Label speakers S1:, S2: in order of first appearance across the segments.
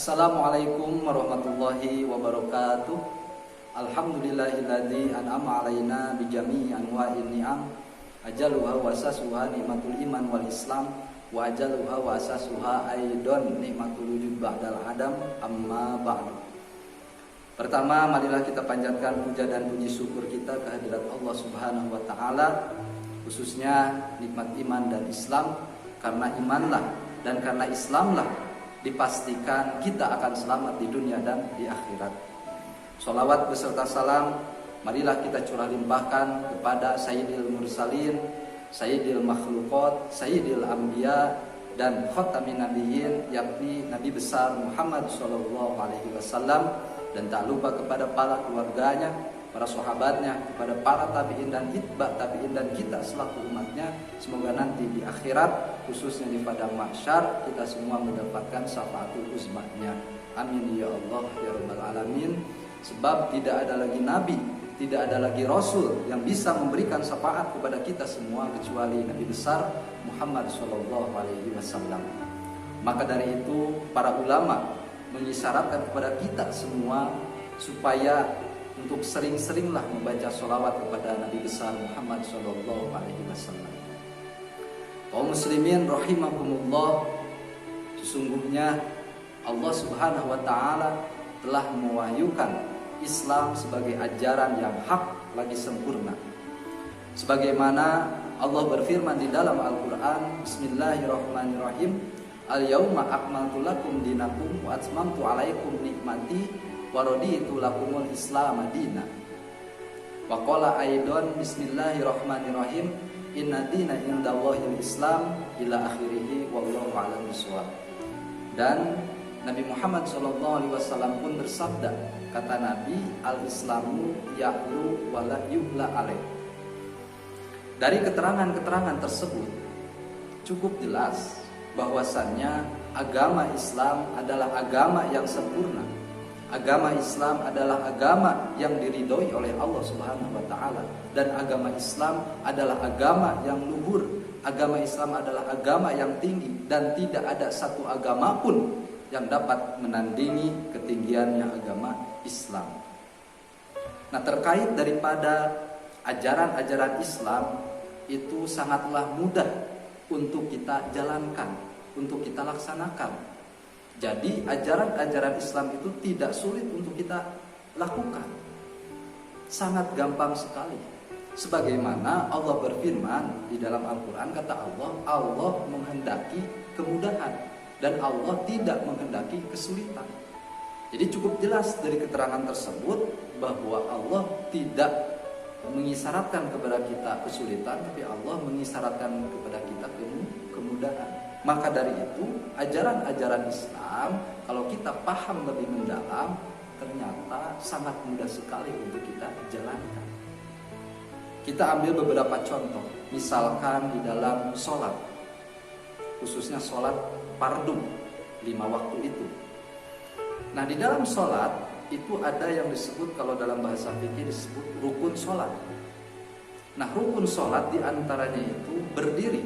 S1: Assalamualaikum warahmatullahi wabarakatuh. Alhamdulillahilladzi an'ama alaina bijami'i anwa'in ni'am ajaluha wa asasuha nikmatul iman wal islam wa ajaluha wa asasuha aidon nikmatul wujud ba'dal adam amma ba'du. Pertama, marilah kita panjatkan puja dan puji syukur kita kehadirat Allah Subhanahu wa taala, khususnya nikmat iman dan Islam. Karena imanlah dan karena Islamlah dipastikan kita akan selamat di dunia dan di akhirat. Sholawat beserta salam marilah kita curah limpahkan kepada Sayyidil Mursalin, Sayyidil Makhluqat, Sayyidil Anbiya, dan Khatamin Nabiyyin, yakni Nabi besar Muhammad SAW, dan tak lupa kepada para keluarganya, para sahabatnya, kepada para tabi'in dan itba tabi'in, dan kita selaku umatnya. Semoga nanti di akhirat, khususnya di padang mahsyar, kita semua mendapatkan syafaatul uzmahnya. Amin ya Allah ya rabbal alamin. Sebab tidak ada lagi nabi, tidak ada lagi rasul yang bisa memberikan syafaat kepada kita semua kecuali Nabi besar Muhammad SAW. Maka dari itu para ulama mengisyaratkan kepada kita semua supaya untuk sering-seringlah membaca sholawat kepada Nabi besar Muhammad SAW. Kaum muslimin rahimakumullah, sesungguhnya Allah Subhanahu wa taala telah mewahyukan Islam sebagai ajaran yang hak lagi sempurna. Sebagaimana Allah berfirman di dalam Al-Qur'an, Bismillahirrahmanirrahim, Al-yauma akmaltu lakum dinakum wa atmamtu alaikum nikmati wa raditu lakumul Islam madina. Wa qala aidan Bismillahirrahmanirrahim, inna dina indallahil Islam ila akhirih wallahu a'lam bishawab. Dan Nabi Muhammad SAW pun bersabda, kata Nabi, al-Islamu ya'lu wa la yu'la alaih. Dari keterangan-keterangan tersebut cukup jelas bahwasannya agama Islam adalah agama yang sempurna. Agama Islam adalah agama yang diridhoi oleh Allah Subhanahu wa taala, dan agama Islam adalah agama yang luhur. Agama Islam adalah agama yang tinggi, dan tidak ada satu agama pun yang dapat menandingi ketinggiannya agama Islam. Nah, terkait daripada ajaran-ajaran Islam itu sangatlah mudah untuk kita jalankan, untuk kita laksanakan. Jadi ajaran-ajaran Islam itu tidak sulit untuk kita lakukan, sangat gampang sekali. Sebagaimana Allah berfirman di dalam Al-Quran, kata Allah, Allah menghendaki kemudahan dan Allah tidak menghendaki kesulitan. Jadi cukup jelas dari keterangan tersebut bahwa Allah tidak mengisyaratkan kepada kita kesulitan, tapi Allah mengisyaratkan kepada kita kemudahan. Maka dari itu ajaran-ajaran Islam kalau kita paham lebih mendalam, ternyata sangat mudah sekali untuk kita jalankan. Kita ambil beberapa contoh, misalkan di dalam sholat, khususnya sholat fardu 5 waktu itu. Nah, di dalam sholat itu ada yang disebut, kalau dalam bahasa fikih disebut rukun sholat. Nah, rukun sholat diantaranya itu berdiri.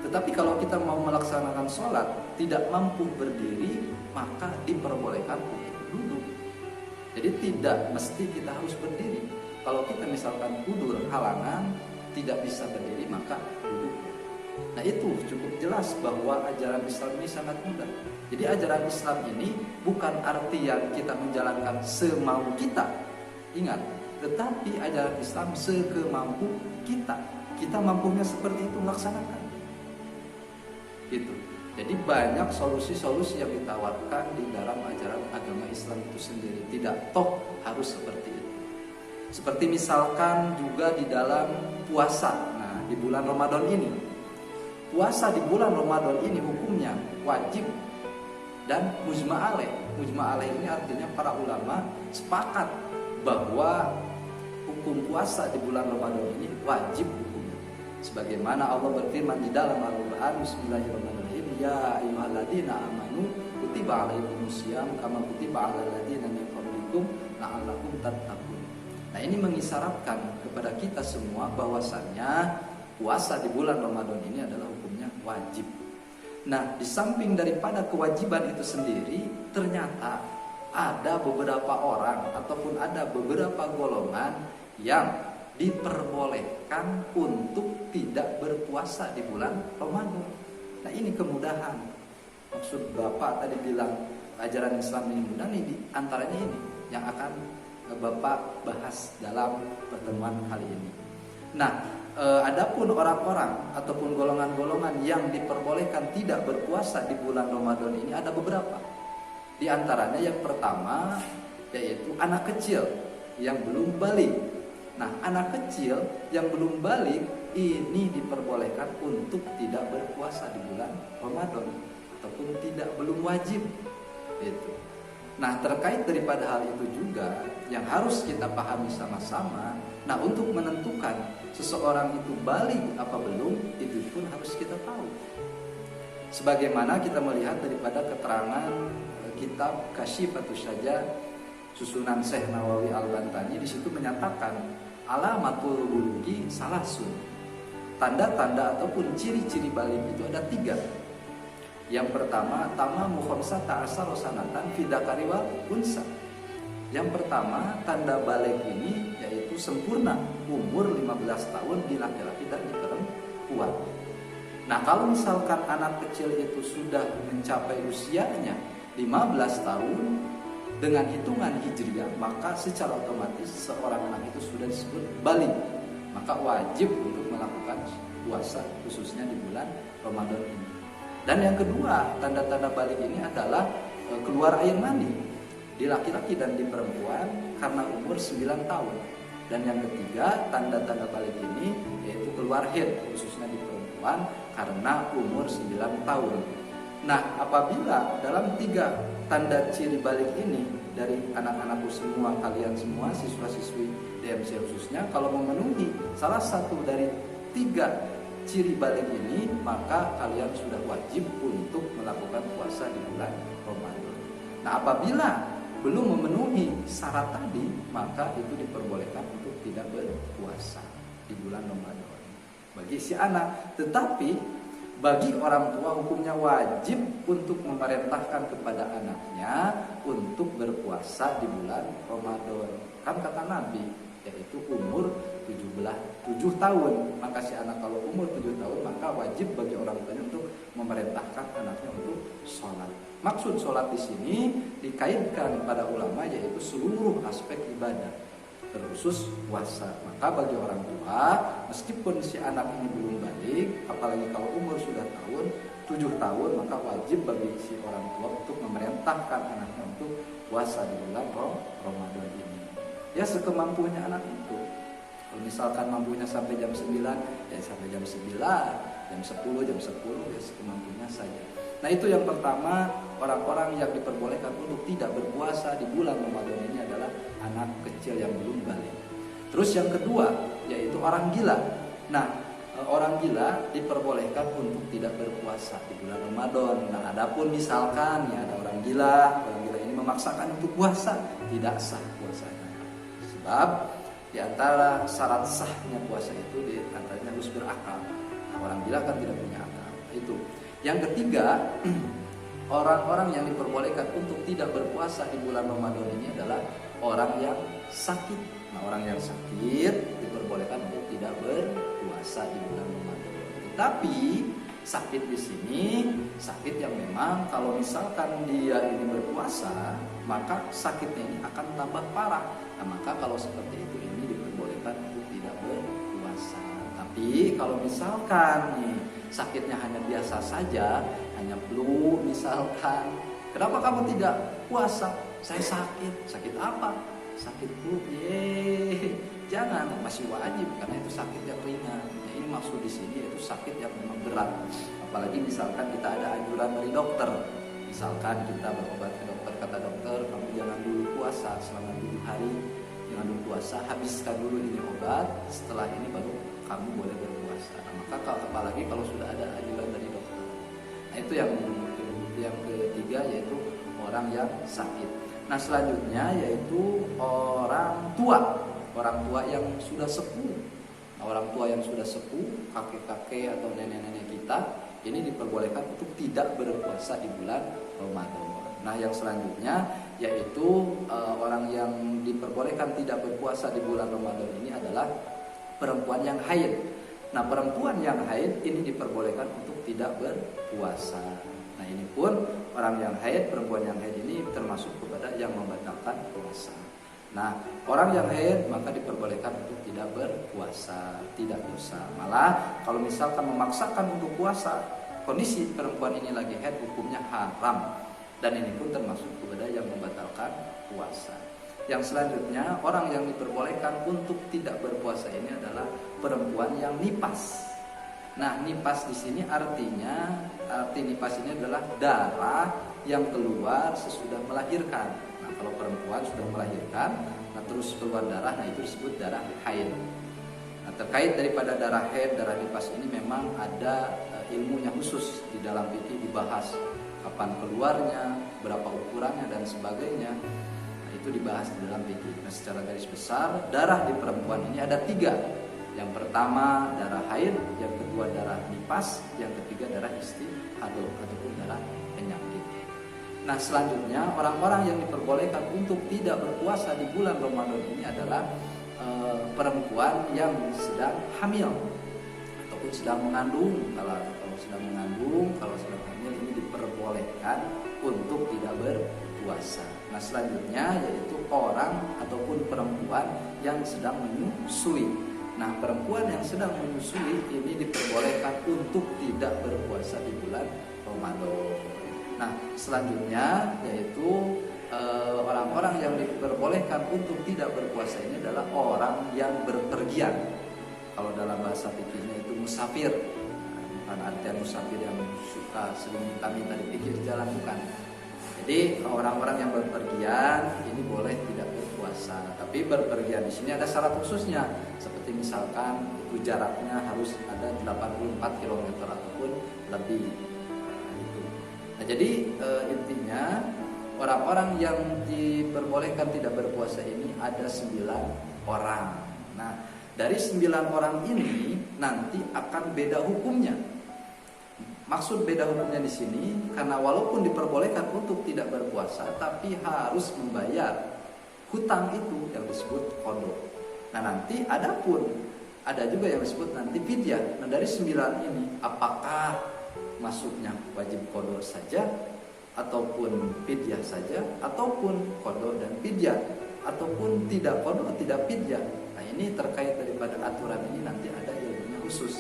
S1: Tetapi kalau kita mau melaksanakan sholat tidak mampu berdiri, maka diperbolehkan untuk duduk. Jadi tidak mesti kita harus berdiri. Kalau kita misalkan kudur halangan tidak bisa berdiri, maka duduk. Nah, itu cukup jelas bahwa ajaran Islam ini sangat mudah. Jadi ajaran Islam ini bukan artian kita menjalankan semau kita, ingat, tetapi ajaran Islam sekemampu kita. Kita mampunya seperti itu melaksanakan. Gitu. Jadi banyak solusi-solusi yang ditawarkan di dalam ajaran agama Islam itu sendiri. Tidak toh harus seperti itu. Seperti misalkan juga di dalam puasa. Nah, di bulan Ramadan ini, puasa di bulan Ramadan ini hukumnya wajib dan mujma' alaih. Mujma' alaih ini artinya para ulama sepakat bahwa hukum puasa di bulan Ramadan ini wajib hukumnya. Sebagaimana Allah berfirman di dalam Al-Quran, Bismillahirrahmanirrahim, ya ayyuhalladzina amanu kutiba alaikumusiyam kama kutiba alal ladzina min qablikum la'allakum tattaqun. Nah, ini mengisyaratkan kepada kita semua bahwasannya puasa di bulan Ramadan ini adalah hukumnya wajib. Nah, di samping daripada kewajiban itu sendiri, ternyata ada beberapa orang ataupun ada beberapa golongan yang diperbolehkan untuk tidak berpuasa di bulan Ramadan. Nah, ini kemudahan. Maksud Bapak tadi bilang ajaran Islam ini mudah, nih di antaranya ini yang akan Bapak bahas dalam pertemuan kali ini. Nah, adapun orang-orang ataupun golongan-golongan yang diperbolehkan tidak berpuasa di bulan Ramadan ini ada beberapa. Di antaranya yang pertama yaitu anak kecil yang belum balik. Nah, anak kecil yang belum balik ini diperbolehkan untuk tidak berpuasa di bulan Ramadan ataupun belum wajib. Itu. Nah, terkait daripada hal itu juga yang harus kita pahami sama-sama. Nah, untuk menentukan seseorang itu balik apa belum, itu pun harus kita tahu. Sebagaimana kita melihat daripada keterangan kitab Kasyifatus Syajah susunan Syekh Nawawi Al-Bantani, di situ menyatakan alamatul bulugi salasun. Tanda-tanda ataupun ciri-ciri balik itu ada 3. Yang pertama, tamamu khamsata asyara sanatan fi dzakari wal unsa. Yang pertama, tanda balik ini yaitu sempurna umur 15 tahun di laki-laki dan di perempuan. Nah, kalau misalkan anak kecil itu sudah mencapai usianya 15 tahun dengan hitungan hijriah, maka secara otomatis seorang anak itu sudah disebut balik. Maka wajib untuk melakukan puasa khususnya di bulan Ramadan ini. Dan yang kedua, tanda-tanda balik ini adalah keluar air mani di laki-laki dan di perempuan karena umur 9 tahun. Dan yang ketiga, tanda-tanda balik ini yaitu keluar haid khususnya di perempuan karena umur 9 tahun. Nah, apabila dalam 3 tanda ciri balik ini dari anak-anakku semua, kalian semua, siswa-siswi DMC khususnya, kalau memenuhi salah satu dari 3 ciri balik ini, maka kalian sudah wajib untuk melakukan puasa di bulan Ramadan. Nah, apabila belum memenuhi syarat tadi, maka itu diperbolehkan untuk tidak berpuasa di bulan Ramadan bagi si anak. Tetapi bagi orang tua hukumnya wajib untuk memerintahkan kepada anaknya untuk berpuasa di bulan Ramadan. Kan kata Nabi, yaitu umur 7 tahun. Maka si anak kalau umur 7 tahun, maka wajib bagi orang tuanya untuk memerintahkan anaknya untuk sholat. Maksud sholat di sini dikaitkan pada ulama yaitu seluruh aspek ibadah, terkhusus puasa. Maka bagi orang tua, meskipun si anak ini belum balik, apalagi kalau umur sudah 7 tahun, maka wajib bagi si orang tua untuk memerintahkan anaknya untuk puasa di bulan Ramadan ini. Ya, sekemampunya anak itu. Kalau misalkan mampunya sampai jam 9, ya sampai jam 9, jam 10, ya sekemampunya saja. Nah, itu yang pertama, orang-orang yang diperbolehkan untuk tidak berpuasa di bulan Ramadan ini adalah anak kecil yang belum balik. Terus yang kedua, yaitu orang gila. Nah, orang gila diperbolehkan untuk tidak berpuasa di bulan Ramadan. Nah, adapun misalkan ya ada orang gila ini memaksakan untuk puasa, tidak sah puasanya. Sebab di antara syarat sahnya puasa itu di antaranya harus berakal. Nah, orang gila kan tidak punya akal. Itu. Yang ketiga, orang-orang yang diperbolehkan untuk tidak berpuasa di bulan Ramadan ini adalah orang yang sakit. Nah, orang yang sakit diperbolehkan untuk tidak berpuasa di bulan Ramadan. Tetapi sakit di sini sakit yang memang kalau misalkan dia ini berpuasa, maka sakitnya ini akan tambah parah. Nah, maka kalau seperti itu ini diperbolehkan untuk tidak berpuasa. Tapi kalau misalkan nih sakitnya hanya biasa saja, hanya flu misalkan, kenapa kamu tidak puasa? Saya sakit apa? Sakit flu, jangan, masih wajib karena itu sakit yang ringan. Nah, ini maksud di sini yaitu sakit yang memang berat. Apalagi misalkan kita ada anjuran dari dokter, misalkan kita berobat ke dokter, kata dokter kamu jangan dulu puasa selama 7 hari, jangan dulu puasa, habiskan dulu ini obat, setelah ini baru kamu boleh berpuasa. Nah, maka apalagi kalau sudah ada anjuran dari dokter. Nah, itu yang ketiga yaitu orang yang sakit. Nah, selanjutnya yaitu orang tua yang sudah sepuh. Nah, orang tua yang sudah sepuh, kakek-kakek atau nenek-nenek kita, ini diperbolehkan untuk tidak berpuasa di bulan Ramadan. Nah, yang selanjutnya yaitu orang yang diperbolehkan tidak berpuasa di bulan Ramadan ini adalah perempuan yang haid. Nah, perempuan yang haid ini diperbolehkan untuk tidak berpuasa. Nah, ini pun orang yang haid, perempuan yang haid ini termasuk kepada yang membatalkan puasa. Nah, orang yang haid maka diperbolehkan untuk tidak berpuasa, tidak dosa. Malah kalau misalkan memaksakan untuk puasa, kondisi perempuan ini lagi haid, hukumnya haram. Dan ini pun termasuk kepada yang membatalkan puasa. Yang selanjutnya, orang yang diperbolehkan untuk tidak berpuasa ini adalah perempuan yang nipas. Nah, nipas di sini artinya, arti nipas ini adalah darah yang keluar sesudah melahirkan. Nah, kalau perempuan sudah melahirkan, nah terus keluar darah, nah itu disebut darah haid. Nah, terkait daripada darah haid, darah nipas ini memang ada ilmunya khusus di dalam fikih dibahas. Kapan keluarnya, berapa ukurannya dan sebagainya. Nah, itu dibahas di dalam fikih. Nah, secara garis besar, darah di perempuan ini ada 3. Yang pertama darah haid, yang kedua darah nifas, yang ketiga darah istihadah ataupun darah penyakit. Nah, selanjutnya orang-orang yang diperbolehkan untuk tidak berpuasa di bulan Ramadan ini adalah perempuan yang sedang hamil ataupun sedang mengandung. Kalau sedang mengandung, kalau sedang hamil ini diperbolehkan untuk tidak berpuasa. Nah, selanjutnya yaitu orang ataupun perempuan yang sedang menyusui. Nah, perempuan yang sedang menyusui ini diperbolehkan untuk tidak berpuasa di bulan Ramadan. Nah, selanjutnya yaitu orang-orang yang diperbolehkan untuk tidak berpuasa ini adalah orang yang berpergian. Kalau dalam bahasa fikihnya itu musafir. Bukan artian musafir yang suka sering minta-minta di pinggir jalan, bukan. Jadi orang-orang yang berpergian ini boleh tidak berpuasa. Tapi berpergian di sini ada syarat khususnya. Seperti misalkan itu jaraknya harus ada 84 km ataupun lebih. Nah, jadi intinya orang-orang yang diperbolehkan tidak berpuasa ini ada 9 orang. Nah, dari 9 orang ini nanti akan beda hukumnya. Maksud beda hukumnya di sini karena walaupun diperbolehkan untuk tidak berpuasa, tapi harus membayar hutang itu yang disebut qadha. Nah, nanti ada juga yang disebut nanti fidyah. Nah, dari 9 ini apakah masuknya wajib qadha saja ataupun fidyah saja ataupun qadha dan fidyah ataupun tidak qadha tidak fidyah. Nah, ini terkait daripada aturan ini nanti ada ilmunya khusus.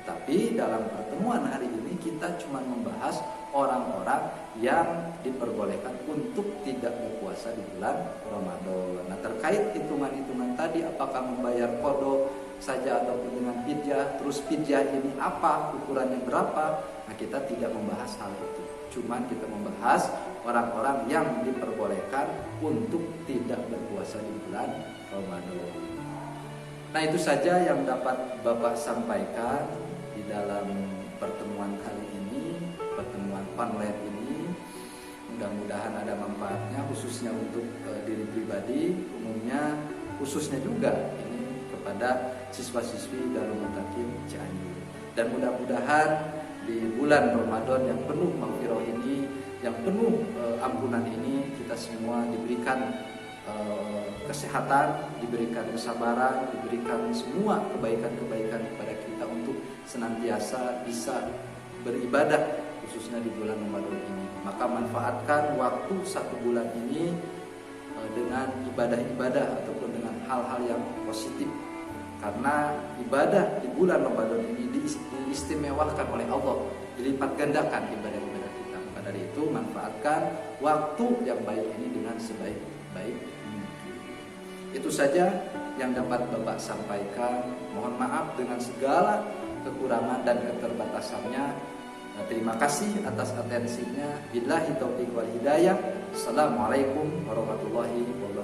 S1: Tetapi dalam pertemuan hari ini kita cuma membahas orang-orang yang diperbolehkan untuk tidak berpuasa di bulan Ramadan. Nah, terkait hitungan-hitungan tadi apakah membayar qadha saja ataupun dengan fidyah, terus fidyah ini apa, ukurannya berapa? Nah, kita tidak membahas hal itu. Cuman kita membahas orang-orang yang diperbolehkan untuk tidak berpuasa di bulan Ramadan. Nah, itu saja yang dapat Bapak sampaikan di dalam pertemuan kali ini, pertemuan online ini. Mudah-mudahan ada manfaatnya khususnya untuk diri pribadi, umumnya khususnya juga ini kepada siswa-siswi Darul Muttaqin Cianjur. Dan mudah-mudahan di bulan Ramadan yang penuh maghfirah ini, yang penuh ampunan ini, kita semua diberikan kesehatan, diberikan kesabaran, diberikan semua kebaikan-kebaikan kepada kita untuk senantiasa bisa beribadah khususnya di bulan Ramadan ini. Maka manfaatkan waktu 1 bulan ini dengan ibadah-ibadah ataupun dengan hal-hal yang positif. Karena ibadah di bulan Ramadan ini diistimewakan oleh Allah, dilipat gandakan ibadah-ibadah kita. Maka dari itu manfaatkan waktu yang baik ini dengan sebaik-baik mungkin. Itu saja yang dapat Bapak sampaikan. Mohon maaf dengan segala kekurangan dan keterbatasannya. Terima kasih atas atensinya. Billahi taufiq wal hidayah. Assalamualaikum warahmatullahi wabarakatuh.